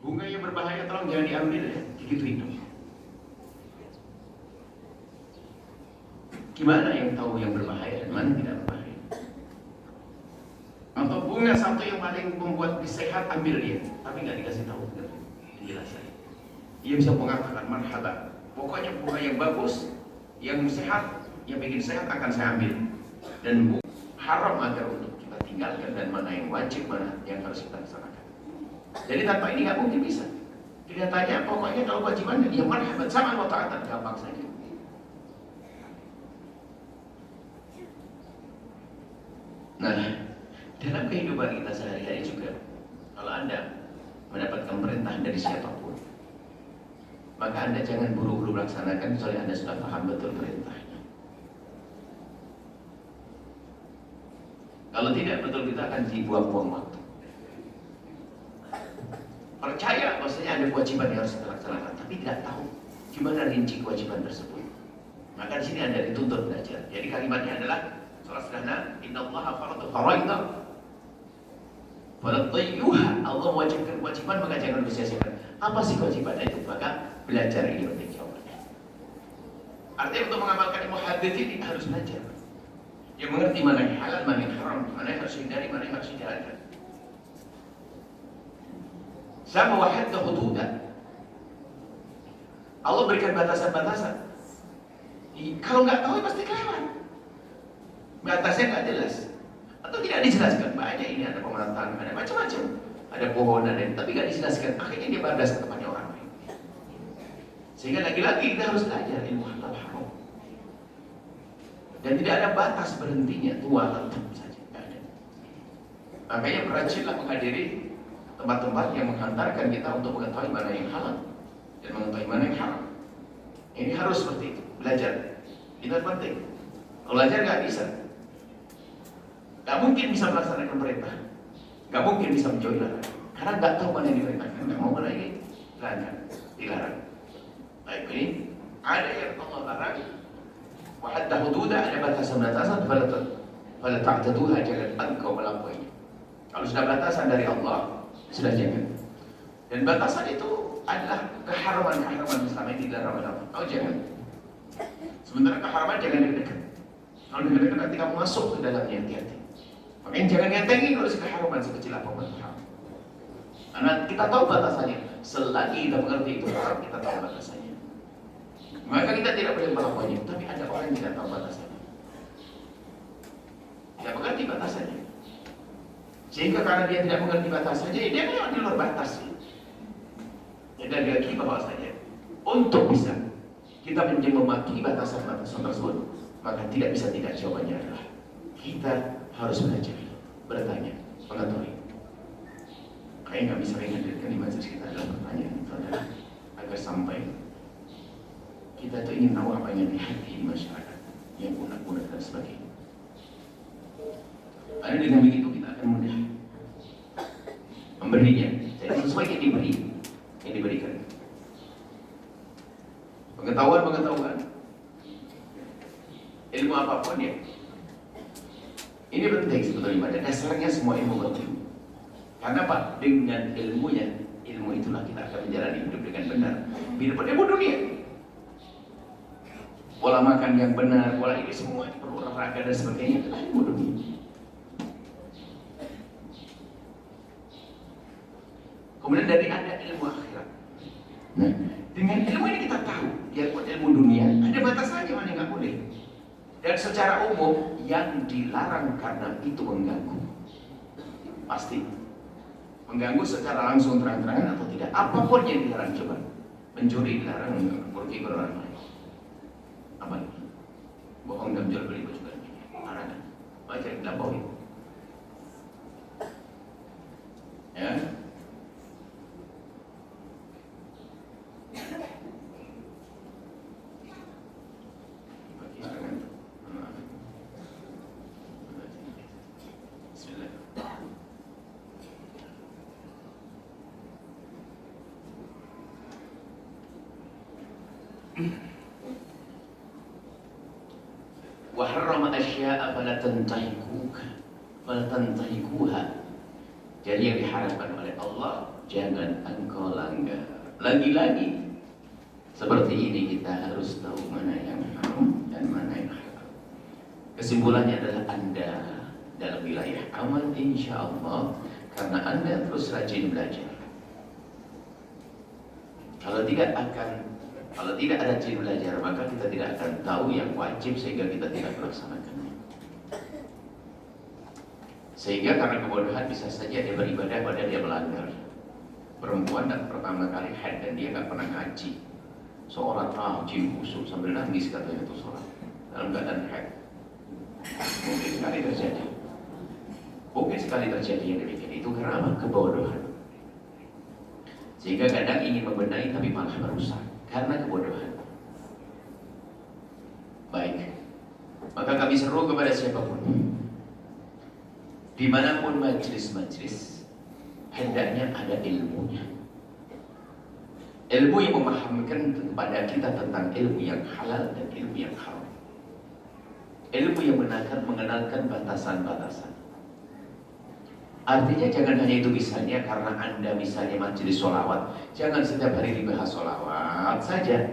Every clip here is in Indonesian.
Bunga yang berbahaya tolong jangan diambil ya, begitu itu. Gimana yang tahu yang berbahaya dan mana tidak berbahaya? Atau bunga satu yang paling membuat sehat, ambil dia, tapi nggak dikasih tahu, dijelasin. Dia bisa mengatakan marhaban, pokoknya bunga yang bagus, yang sehat, yang bikin sehat akan saya ambil. Dan haram agar untuk kita tinggalkan, dan mana yang wajib, mana yang harus kita laksanakan. Jadi tanpa ini nggak mungkin bisa. Kita tanya, pokoknya kalau wajibannya dia marhaban sama wa ta'atan, gampang saja. Nah, dalam kehidupan kita sehari-hari juga, kalau Anda mendapatkan perintah dari siapapun, maka Anda jangan buru-buru melaksanakan kecuali Anda sudah paham betul perintahnya. Kalau tidak, betul kita akan dibuang-buang waktu. Percaya maksudnya ada kewajiban yang harus kita laksanakan, tapi tidak tahu gimana rinci kewajiban tersebut. Maka di sini Anda dituntut belajar. Jadi kalimatnya adalah salah sederhana, innallaha farada faraida fala tayyuha. Allah mewajibkan kewajiban, maka jangan sia-siakan. Apa sih kewajiban itu? Maka belajar ini penting jawabannya. Artinya untuk mengamalkan ilmu hadis ini harus belajar. Yang mengerti mana yang halal, mana yang haram, mana yang harus dihindari, mana yang harus dijalankan. Sama wahadda hududan. Allah berikan batasan-batasan. Kalau nggak tahu pasti kelewat. Batasnya nggak jelas atau tidak dijelaskan. Banyak ini ada pemerataan, ada macam-macam, ada pohon, ada tapi nggak dijelaskan. Akhirnya dia batas ke tempatnya orang lain. Sehingga lagi-lagi kita harus belajar ilmu halal haram. Dan tidak ada batas berhentinya, tua tetap saja, nggak ada. Makanya rajinlah menghadiri tempat-tempat yang menghantarkan kita untuk mengetahui mana yang halal dan mengetahui mana yang haram. Ini harus seperti itu, belajar. Itu penting. Kalau belajar nggak bisa, nggak mungkin bisa melaksanakan perintah, nggak mungkin bisa menjauhi larangan, karena nggak tahu mana yang diperintahkan, nggak mau mana yang dilarang. Baik, ini ada yang Allah larang, wahadda hududa, ada batasan-batasan, fala ta'taduha, jangan engkau melampauinya. Kalau sudah batasan dari Allah, sudah jangan. Dan batasan itu adalah keharaman-keharaman selama ini dilarang oleh Allah. Oh jangan. Sementara keharaman jangan dekat-dekat. Kalau dekat-dekat nanti kamu masuk ke dalamnya, hati-hati. Makanya jangan nyentengi kalau keharaman sekecil apapun haram. Karena kita tahu batasannya. Selagi kita mengerti itu haram, kita tahu batasannya. Maka kita tidak boleh melakukannya. Tapi ada orang yang tidak tahu batasannya. Tidak mengerti batasannya. Sehingga karena dia tidak mengerti batasannya, dia memang di luar batas. Dan lagi bahwasanya untuk bisa kita mematuhi batasan-batasan tersebut, maka tidak bisa tidak, jawabannya adalah kita harus belajar, bertanya, mengetahui. Kayak nggak bisa menghadirkan di majelis kita dalam pertanyaan itu adalah agar sampai kita itu ingin tahu apa yang dihadapi di masyarakat, yang unek-unek dan sebagainya. Karena dengan begitu kita akan mudah memberinya. Jadi sesuai yang diberikan. Pengetahuan, ilmu apapun ya. Ini penting sebetulnya. Pada dasarnya semua ilmu penting. Karena Pak, dengan ilmu itulah kita akan menjalani hidup dengan benar. Hidup ilmu dunia. Pola makan yang benar, pola ini semua perlu olahraga dan sebagainya, adalah ilmu dunia. Kemudian dari ada ilmu akhirat. Nah, dengan ilmu ini kita tahu, biarpun ilmu dunia ada batasannya mana yang nggak boleh. Dan secara umum yang dilarang karena itu mengganggu, pasti mengganggu secara langsung terang-terangan atau tidak. Apapun yang dilarang, coba mencuri dilarang, pergi orang lain, apa ini? Bohong dan jual beli juga larangan. Baca tidak bohong. Ya. وحرم أشياء فلا تنتهكوها Jadi yang diharapkan oleh Allah, jangan engkau langgar. Lagi-lagi seperti ini kita harus tahu mana yang haram dan mana yang halal. Kesimpulannya adalah Anda dalam wilayah aman insya Allah, karena Anda terus rajin belajar. Kalau tidak rajin belajar, maka kita tidak akan tahu yang wajib sehingga kita tidak melaksanakannya. Sehingga karena kebodohan bisa saja dia beribadah padahal dia melanggar. Perempuan dan pertama kali haid dan dia nggak pernah ngaji, seorang rajin khusyuk sambil nangis katanya itu sholat dalam keadaan haid. Mungkin sekali terjadi. Mungkin sekali terjadi yang demikian itu karena apa? Kebodohan. Sehingga kadang ingin membenahi tapi malah merusak karena kebodohan. Baik, maka kami seru kepada siapapun, dimanapun majlis-majlis, hendaknya ada ilmunya. Ilmu yang memahamkan kepada kita tentang ilmu yang halal dan ilmu yang haram. Ilmu yang mengenalkan batasan-batasan. Artinya jangan hanya itu, misalnya karena Anda misalnya majelis sholawat, jangan setiap hari dibahas sholawat saja.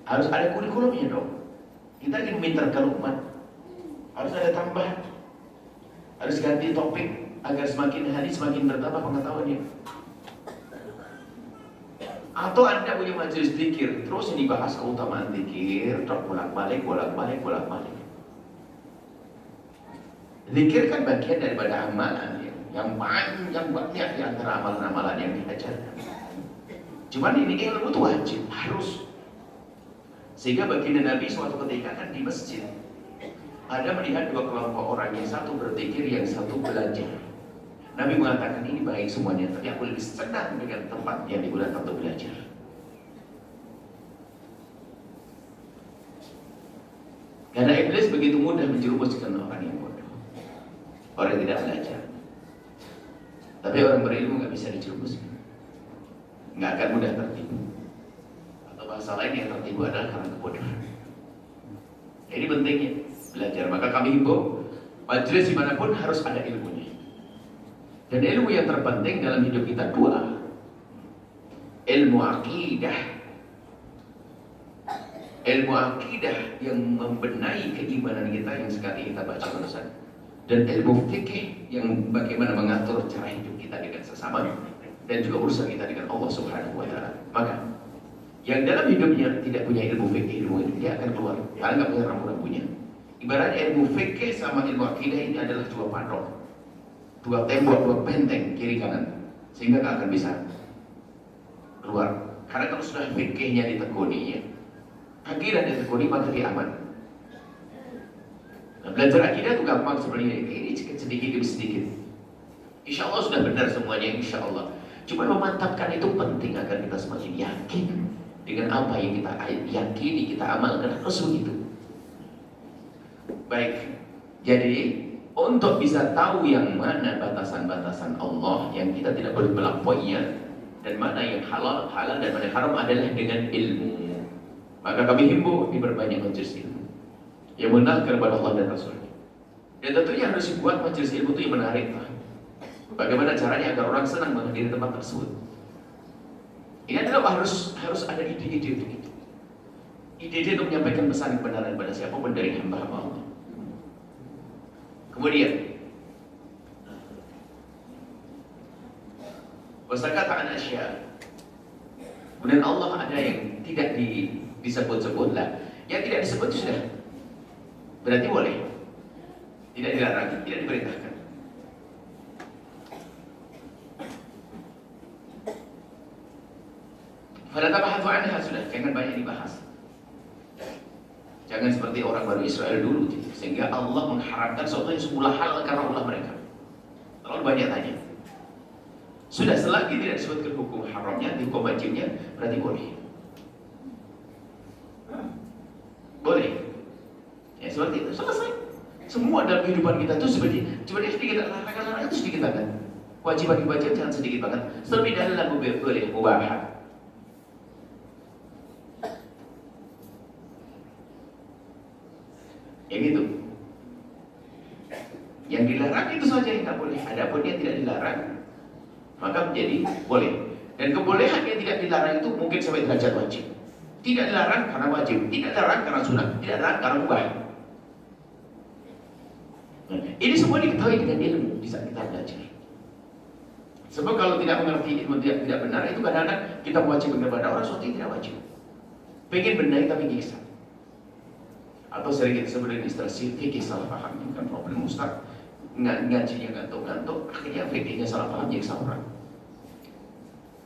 Harus ada kurikulumnya dong. Kita ingin memintarkan umat, harus ada tambahan, harus ganti topik agar semakin hari semakin bertambah pengetahuannya. Atau Anda punya majelis zikir, terus ini bahas keutamaan zikir, bolak-balik. Zikir kan bagian daripada amalan yang panjang banyak di antara amalan-amalan yang diajarkan. Cuman ini ilmu itu wajib, harus. Sehingga baginda Nabi suatu ketika kan di masjid, ada melihat dua kelompok orang, yang satu berzikir, yang satu belajar. Nabi mengatakan ini baik semuanya, tapi aku lebih senang dengan tempat yang digunakan untuk belajar. Karena iblis begitu mudah menjerumuskan orang yang bodoh, orang yang tidak belajar. Tapi orang berilmu nggak bisa dijerumuskan, nggak akan mudah tertipu. Atau bahasa lain, yang tertipu adalah karena kebodohan. Ini pentingnya belajar. Maka kami himbau, majelis dimanapun harus ada ilmunya. Dan ilmu yang terpenting dalam hidup kita dua, ilmu akidah. Ilmu akidah yang membenahi keimanan kita yang sekali kita baca barusan, dan ilmu fikih yang bagaimana mengatur cara hidup kita dengan sesama, dan juga urusan kita dengan Allah Subhanahu wa Ta'ala. Maka yang dalam hidupnya tidak punya ilmu fikih, ilmu ini dia akan keluar karena nggak punya rambu-rambunya. Ibaratnya ilmu fikih sama ilmu akidah ini adalah dua patok, dua tembok, dua benteng kiri kanan, sehingga nggak akan bisa keluar. Karena kalau sudah fikihnya ditekuni, akidah ditekuni, maka dia aman. Nah, belajar akidah itu gampang sebenarnya, ini sedikit demi sedikit. Insya Allah sudah benar semuanya, insya Allah. Cuma memantapkan itu penting agar kita semakin yakin dengan apa yang kita yakini, kita amalkan, harus begitu. Baik, jadi untuk bisa tahu yang mana batasan-batasan Allah yang kita tidak boleh melampauinya, dan mana yang halal dan mana yang haram adalah dengan ilmu. Maka kami himbau diperbanyak majelis ilmu yang mengenalkan kepada Allah dan Rasulnya. Dan tentunya harus dibuat majelis ilmu itu yang menarik. Bagaimana caranya agar orang senang menghadiri tempat tersebut? Ini adalah harus ada ide-ide untuk itu. Ide-ide untuk menyampaikan pesan kebenaran kepada siapapun dari hamba-hamba Allah. Kemudian wasakata asya. Kemudian Allah ada yang tidak disebut-sebut lah. Yang tidak disebut sudah berarti boleh, tidak dilarang, tidak diperintahkan. Fala tabahathu anha, sudah jangan banyak dibahas. Jangan seperti orang Bani Israel dulu, sehingga Allah mengharamkan sesuatu yang semula halal karena ulah mereka. Terlalu banyak tanya. Sudah, selagi tidak disebutkan hukum haramnya, hukum wajibnya, berarti boleh. Boleh. Ya seperti itu, selesai. Semua dalam kehidupan kita itu seperti sedikit larangan itu sedikit banget. Kewajiban jangan sedikit banget. Selebih dari lagu boleh mubah. Ya gitu. Yang dilarang itu saja yang tidak boleh. Adapun yang tidak dilarang, maka menjadi boleh. Dan kebolehan yang tidak dilarang itu mungkin sampai derajat wajib. Tidak dilarang karena wajib, tidak dilarang karena sunat, tidak dilarang karena mubah. Nah, ini semua diketahui dengan ilmu di saat kita belajar. Sebab kalau tidak mengerti ilmu tidak benar, itu kadang-kadang kita wajib kepada orang sesuatu yang tidak wajib. Pengen benar tapi gigsa. Atau sering kita sebut dengan istilah fikih salah paham. Ini kan problem Ustaz. Ngajinya ngantuk-ngantuk, akhirnya fikihnya salah paham, nyiksa orang.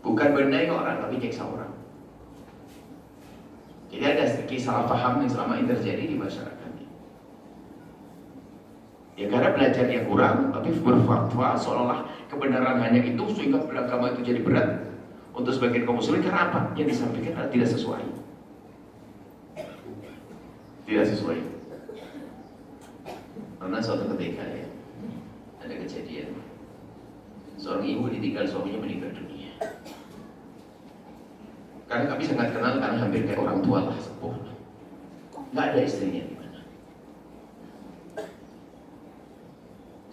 Bukan benar orang, tapi nyiksa orang. Jadi ada sedikit salah paham yang selama ini terjadi di masyarakat. Ya karena belajarnya kurang, tapi berfatwa seolah-olah kebenaran hanya itu, sehingga beragama itu jadi berat untuk sebagian kaum muslimin. Karena apa? Yang disampaikan adalah tidak sesuai. Tidak sesuai. Karena suatu ketika ya, ada kejadian seorang ibu ditinggal suaminya meninggal dunia. Karena kami sangat kenal, karena hampir kayak orang tua lah, sepuh. Nggak ada istrinya di mana.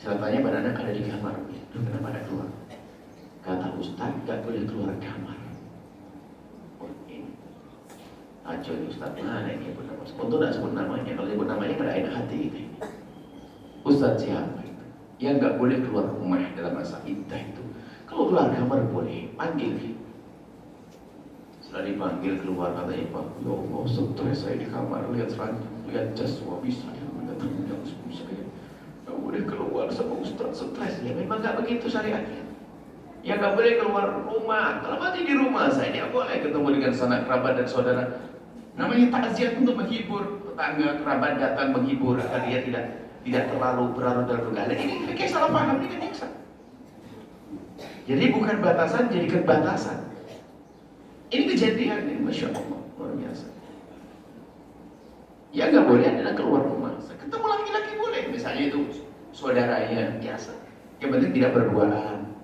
Saya tanya pada anak ada di kamar, kenapa ada keluar? Kata Ustaz, nggak boleh keluar kamar. Oh ini, aco ini Ustaz, mana ini pun nama? Untuk tidak sebut namanya, kalau sebut namanya pada enak hati kita ini. Ustaz siapa itu? Yang nggak boleh keluar rumah dalam masa iddah itu. Kalau keluar kamar boleh, panggil. Setelah dipanggil keluar, katanya Pak, ya Allah, stres saya di kamar, lihat jas suami saya mendatangkan saya. Gak boleh keluar sama Ustaz, stres. Ya memang gak begitu syariatnya. Ya gak boleh keluar rumah. Kalau mati di rumah saya, dia boleh ketemu dengan sanak kerabat dan saudara. Namanya takziah untuk menghibur tetangga, kerabat datang menghibur agar dia tidak terlalu berlarut dalam pergaulan. Ini fikih salah paham, ini kan nyiksa. Jadi bukan batasan, jadikan batasan. Ini kejadian ini, Masya Allah, luar biasa. Ya nggak boleh adalah keluar rumah. Ketemu laki-laki boleh, misalnya itu saudaranya biasa. Yang penting tidak berduaan,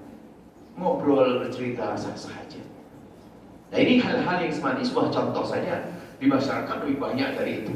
ngobrol, bercerita sah-sah aja. Nah ini hal-hal yang sebenarnya sebuah contoh saja, di masyarakat lebih banyak dari itu.